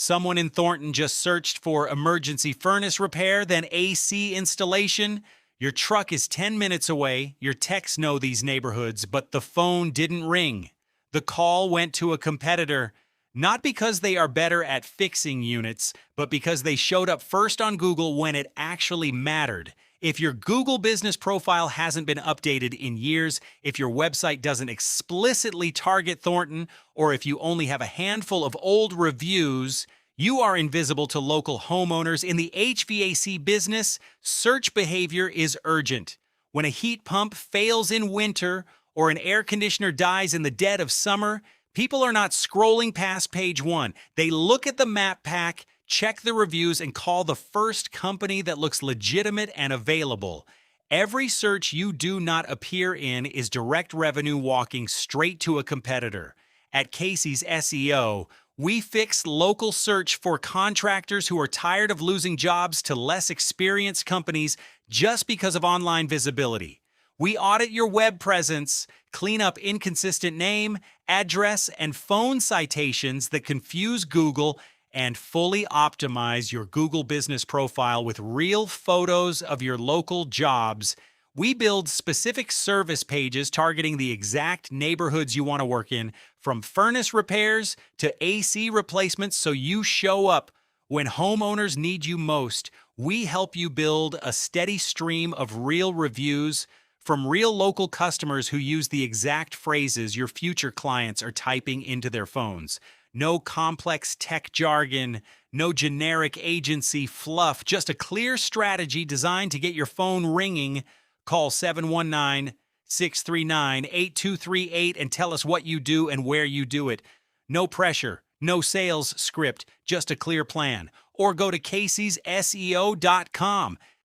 Someone in Thornton just searched for emergency furnace repair, then AC installation. Your truck is 10 minutes away. Your techs know these neighborhoods, but the phone didn't ring. The call went to a competitor, not because they are better at fixing units, but because they showed up first on Google when it actually mattered. If your Google business profile hasn't been updated in years, if your website doesn't explicitly target Thornton, or if you only have a handful of old reviews, you are invisible to local homeowners. In the HVAC business, search behavior is urgent. When a heat pump fails in winter or an air conditioner dies in the dead of summer, people are not scrolling past page 1. They look at the map pack, check the reviews, and call the first company that looks legitimate and available. Every search you do not appear in is direct revenue walking straight to a competitor. At Casey's SEO, we fix local search for contractors who are tired of losing jobs to less experienced companies just because of online visibility. We audit your web presence, clean up inconsistent name, address, and phone citations that confuse Google, and fully optimize your Google business profile with real photos of your local jobs. We build specific service pages targeting the exact neighborhoods you want to work in, from furnace repairs to AC replacements, so you show up when homeowners need you most. We help you build a steady stream of real reviews from real local customers who use the exact phrases your future clients are typing into their phones. No complex tech jargon, no generic agency fluff, just a clear strategy designed to get your phone ringing. Call 719-639-8238 and tell us what you do and where you do it. No pressure, no sales script, just a clear plan. Or go to caseysSEO.com.